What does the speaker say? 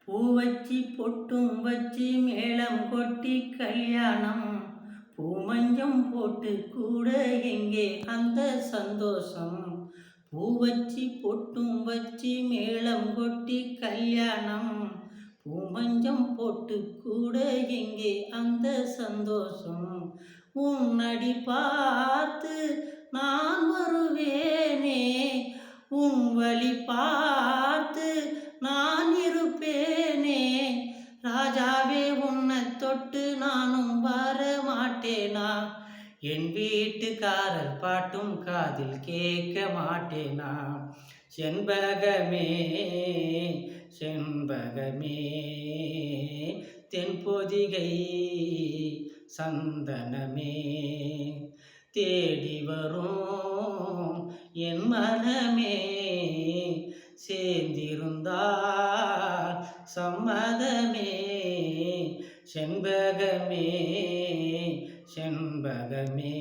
பூ வச்சி பொட்டும் வச்சி மேளம் கொட்டி கல்யாணம் பூமஞ்சம் போட்டு கூட எங்கே அந்த சந்தோஷம். பூ வச்சி பொட்டும் வச்சி மேளம் கொட்டி கல்யாணம் பூமஞ்சம் போட்டு கூட எங்கே அந்த சந்தோஷம். உன்னடி பார்த்து நான் வருவேனே, உன் வழி பார்த்து நான் இருப்பேனே. ராஜாவே உன்னை தொட்டு நானும் வர மாட்டேனா, என் வீட்டுக்காரர் பாட்டும் காதில் கேட்க மாட்டேனா. செண்பகமே செண்பகமே தென்பொதிகை சந்தனமே தேடி வரும் என் மனமே, சேர்ந்திருந்தால் சம்மதமே. செண்பகமே செண்பகமே.